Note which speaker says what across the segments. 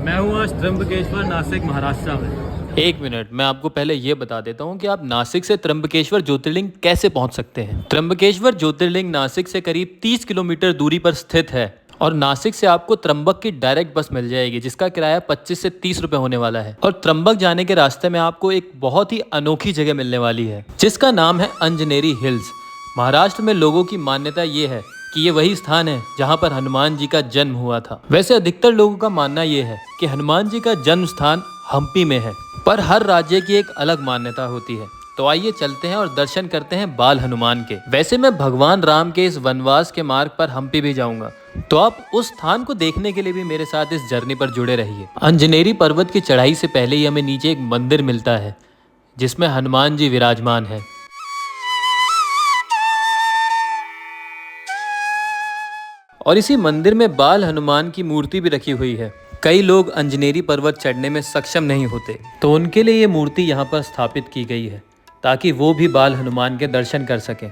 Speaker 1: मैं हूँ आज त्र्यंबकेश्वर नासिक महाराष्ट्र में।
Speaker 2: एक मिनट, मैं आपको पहले ये बता देता हूँ कि आप नासिक से त्र्यंबकेश्वर ज्योतिर्लिंग कैसे पहुँच सकते हैं। त्र्यंबकेश्वर ज्योतिर्लिंग नासिक से करीब 30 किलोमीटर दूरी पर स्थित है और नासिक से आपको त्र्यंबक की डायरेक्ट बस मिल जाएगी जिसका किराया 25 से 30 रुपए होने वाला है। और त्र्यंबक जाने के रास्ते में आपको एक बहुत ही अनोखी जगह मिलने वाली है जिसका नाम है अंजनेरी हिल्स। महाराष्ट्र में लोगों की मान्यता ये है कि ये वही स्थान है जहाँ पर हनुमान जी का जन्म हुआ था। वैसे अधिकतर लोगों का मानना ये है कि हनुमान जी का जन्म स्थान हम्पी में है, पर हर राज्य की एक अलग मान्यता होती है। तो आइए चलते हैं और दर्शन करते हैं बाल हनुमान के। वैसे मैं भगवान राम के इस वनवास के मार्ग पर हम्पी भी जाऊंगा, तो आप उस स्थान को देखने के लिए भी मेरे साथ इस जर्नी पर जुड़े रहिए। अंजनेरी पर्वत की चढ़ाई से पहले ही हमें नीचे एक मंदिर मिलता है जिसमें हनुमान जी विराजमान है। और इसी मंदिर में बाल हनुमान की मूर्ति भी रखी हुई है। कई लोग अंजनेरी पर्वत चढ़ने में सक्षम नहीं होते, तो उनके लिए ये मूर्ति यहाँ पर स्थापित की गई है ताकि वो भी बाल हनुमान के दर्शन कर सकें।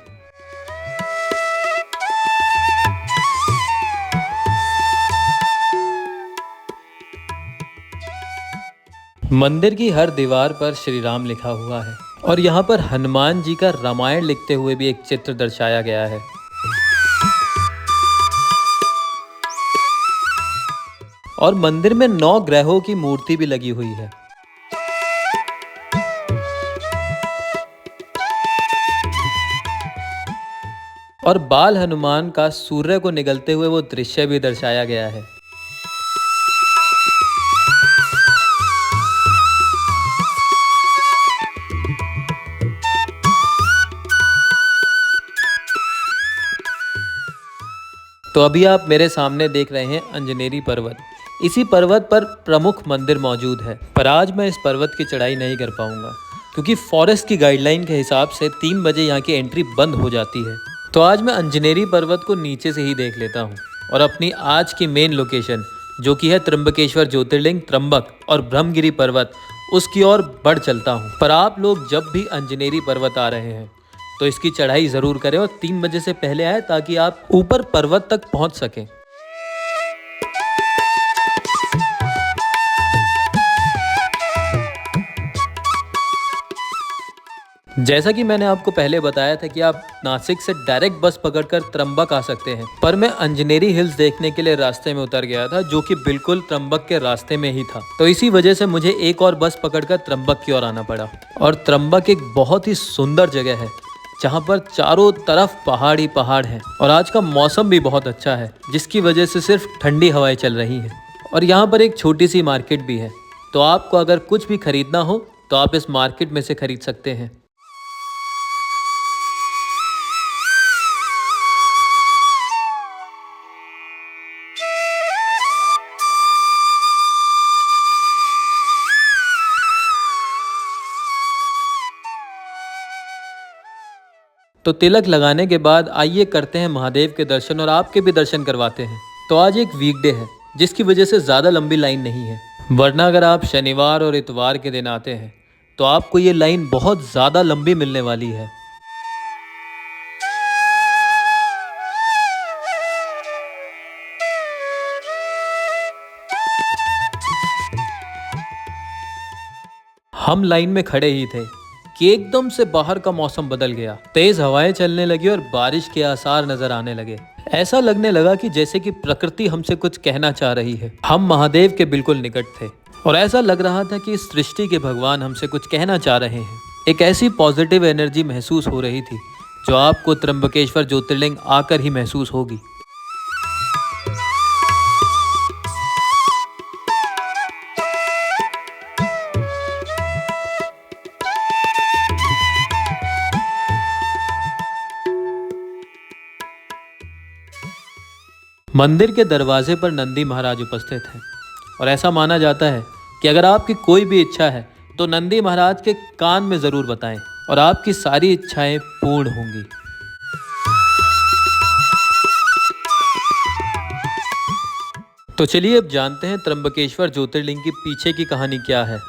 Speaker 2: मंदिर की हर दीवार पर श्री राम लिखा हुआ है और यहाँ पर हनुमान जी का रामायण लिखते हुए भी एक चित्र दर्शाया गया है। और मंदिर में 9 ग्रहों की मूर्ति भी लगी हुई है। और बाल हनुमान का सूर्य को निगलते हुए वो दृश्य भी दर्शाया गया है। तो अभी आप मेरे सामने देख रहे हैं अंजनेरी पर्वत। इसी पर्वत पर प्रमुख मंदिर मौजूद है, पर आज मैं इस पर्वत की चढ़ाई नहीं कर पाऊंगा क्योंकि फॉरेस्ट की गाइडलाइन के हिसाब से 3 बजे यहाँ की एंट्री बंद हो जाती है। तो आज मैं अंजनेरी पर्वत को नीचे से ही देख लेता हूँ और अपनी आज की मेन लोकेशन जो कि है त्र्यंबकेश्वर ज्योतिर्लिंग त्र्यंबक और ब्रह्मगिरी पर्वत, उसकी ओर बढ़ चलता हूँ। पर आप लोग जब भी अंजनेरी पर्वत आ रहे हैं तो इसकी चढ़ाई ज़रूर करें और 3 बजे से पहले आए ताकि आप ऊपर पर्वत तक पहुँच सकें। जैसा कि मैंने आपको पहले बताया था कि आप नासिक से डायरेक्ट बस पकड़कर त्र्यंबक आ सकते हैं, पर मैं अंजनेरी हिल्स देखने के लिए रास्ते में उतर गया था जो कि बिल्कुल त्र्यंबक के रास्ते में ही था। तो इसी वजह से मुझे एक और बस पकड़कर त्र्यंबक की ओर आना पड़ा। और त्र्यंबक एक बहुत ही सुंदर जगह है जहाँ पर चारों तरफ पहाड़ ही पहाड़ हैं और आज का मौसम भी बहुत अच्छा है जिसकी वजह से सिर्फ ठंडी हवाएं चल रही हैं। और यहाँ पर एक छोटी सी मार्केट भी है, तो आपको अगर कुछ भी खरीदना हो तो आप इस मार्केट में से खरीद सकते हैं। तो तिलक लगाने के बाद आइए करते हैं महादेव के दर्शन और आपके भी दर्शन करवाते हैं। तो आज एक वीकडे है जिसकी वजह से ज़्यादा लंबी लाइन नहीं है, वरना अगर आप शनिवार और इतवार के दिन आते हैं तो आपको ये लाइन बहुत ज़्यादा लंबी मिलने वाली है। हम लाइन में खड़े ही थे कि एकदम से बाहर का मौसम बदल गया। तेज हवाएं चलने लगी और बारिश के आसार नजर आने लगे। ऐसा लगने लगा कि जैसे कि प्रकृति हमसे कुछ कहना चाह रही है। हम महादेव के बिल्कुल निकट थे और ऐसा लग रहा था कि इस सृष्टि के भगवान हमसे कुछ कहना चाह रहे हैं। एक ऐसी पॉजिटिव एनर्जी महसूस हो रही थी जो आपको त्र्यंबकेश्वर ज्योतिर्लिंग आकर ही महसूस होगी। मंदिर के दरवाजे पर नंदी महाराज उपस्थित हैं और ऐसा माना जाता है कि अगर आपकी कोई भी इच्छा है तो नंदी महाराज के कान में ज़रूर बताएं और आपकी सारी इच्छाएं पूर्ण होंगी। तो चलिए अब जानते हैं त्र्यंबकेश्वर ज्योतिर्लिंग की पीछे की कहानी क्या है।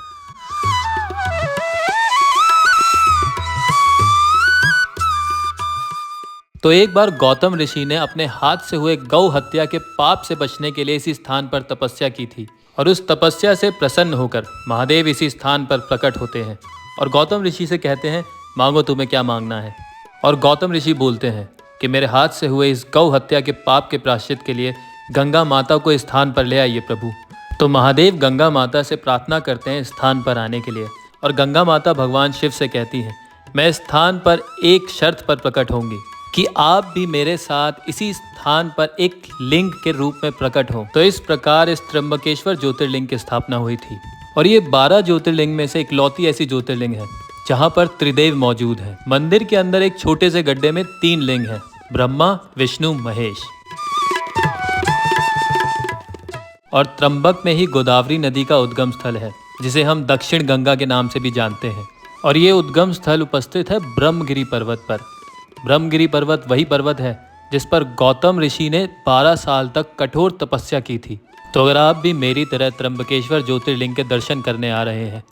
Speaker 2: तो एक बार गौतम ऋषि ने अपने हाथ से हुए गौ हत्या के पाप से बचने के लिए इसी स्थान पर तपस्या की थी और उस तपस्या से प्रसन्न होकर महादेव इसी स्थान पर प्रकट होते हैं और गौतम ऋषि से कहते हैं, मांगो तुम्हें क्या मांगना है। और गौतम ऋषि बोलते हैं कि मेरे हाथ से हुए इस गौ हत्या के पाप के प्रायश्चित के लिए गंगा माता को इस स्थान पर ले आइए प्रभु। तो महादेव गंगा माता से प्रार्थना करते हैं इस स्थान पर आने के लिए और गंगा माता भगवान शिव से कहती हैं, मैं इस स्थान पर एक शर्त पर प्रकट होंगी कि आप भी मेरे साथ इसी स्थान पर एक लिंग के रूप में प्रकट हो। तो इस प्रकार इस त्र्यंबकेश्वर ज्योतिर्लिंग की स्थापना हुई थी और ये 12 ज्योतिर्लिंग में से इकलौती ऐसी ज्योतिर्लिंग है जहाँ पर त्रिदेव मौजूद है। मंदिर के अंदर एक छोटे से गड्ढे में 3 लिंग हैं, ब्रह्मा, विष्णु, महेश। और त्र्यंबक में ही गोदावरी नदी का उद्गम स्थल है जिसे हम दक्षिण गंगा के नाम से भी जानते हैं और ये उद्गम स्थल उपस्थित है ब्रह्मगिरी पर्वत पर। ब्रह्मगिरी पर्वत वही पर्वत है जिस पर गौतम ऋषि ने 12 साल तक कठोर तपस्या की थी। तो अगर आप भी मेरी तरह त्र्यंबकेश्वर ज्योतिर्लिंग के दर्शन करने आ रहे हैं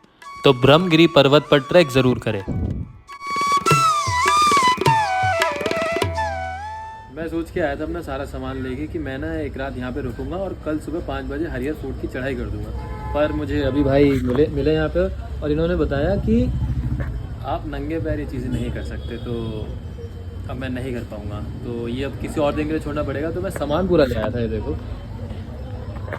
Speaker 2: तो ब्रह्मगिरी पर्वत पर ट्रैक जरूर करें।
Speaker 1: मैं सोच के आया था अपना सारा सामान लेके कि मैं ना एक रात यहाँ पे रुकूंगा और कल सुबह 5 बजे हरियर फूट की चढ़ाई कर दूंगा। पर मुझे अभी भाई मिले यहाँ पे और इन्होंने बताया कि आप नंगे पैर ये चीज़ें नहीं कर सकते, तो अब मैं नहीं कर पाऊँगा। तो ये अब किसी और दिन के लिए छोड़ना पड़ेगा। तो मैं सामान पूरा ले आया था, ये देखो।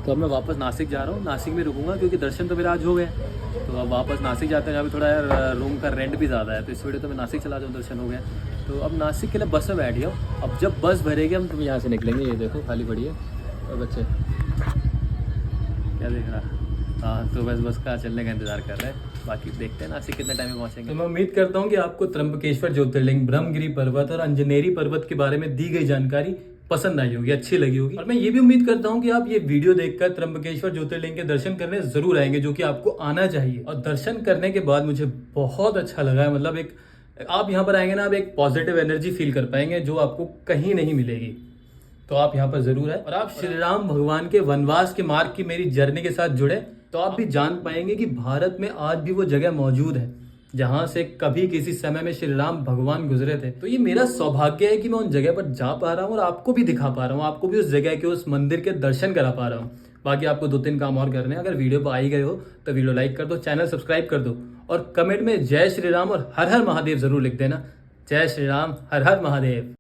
Speaker 1: तो अब मैं वापस नासिक जा रहा हूँ, नासिक में रुकूंगा क्योंकि दर्शन तो मेरा आज हो गए। तो अब वापस नासिक जाते हैं, यहाँ पे थोड़ा यार रूम का रेंट भी ज़्यादा है, तो इस वजह तो मैं नासिक चला जाऊँ, दर्शन हो गया। तो अब नासिक के लिए बस में बैठ गया हूँ। अब जब बस भरेगी हम तुम यहाँ से निकलेंगे। ये देखो खाली पड़ी है। और बच्चे क्या देख रहा? हाँ, तो बस का चलने का इंतजार कर रहे हैं। बाकी देखते हैं नासिक कितने टाइम में पहुँचेंगे। तो मैं उम्मीद करता हूँ कि आपको त्र्यंबकेश्वर ज्योतिर्लिंग, ब्रह्मगिरी पर्वत और अंजनेरी पर्वत के बारे में दी गई जानकारी पसंद आई होगी, अच्छी लगी होगी। और मैं ये भी उम्मीद करता हूँ कि आप ये वीडियो देखकर त्र्यंबकेश्वर ज्योतिर्लिंग के दर्शन करने जरूर आएंगे, जो कि आपको आना चाहिए। और दर्शन करने के बाद मुझे बहुत अच्छा लगा है। मतलब एक आप यहाँ पर आएंगे ना, आप एक पॉजिटिव एनर्जी फील कर पाएंगे जो आपको कहीं नहीं मिलेगी। तो आप यहाँ पर जरूर आए और आप श्री राम भगवान के वनवास के मार्ग की मेरी जर्नी के साथ जुड़े तो आप भी जान पाएंगे कि भारत में आज भी वो जगह मौजूद है जहां से कभी किसी समय में श्री राम भगवान गुजरे थे। तो ये मेरा सौभाग्य है कि मैं उन जगह पर जा पा रहा हूँ और आपको भी दिखा पा रहा हूँ, आपको भी उस जगह के, उस मंदिर के दर्शन करा पा रहा हूँ। बाकी आपको 2-3 काम और करने हैं। अगर वीडियो पर आई गए हो तो वीडियो लाइक कर दो, चैनल सब्सक्राइब कर दो और कमेंट में जय श्री राम और हर हर महादेव जरूर लिख देना। जय श्री राम, हर हर महादेव।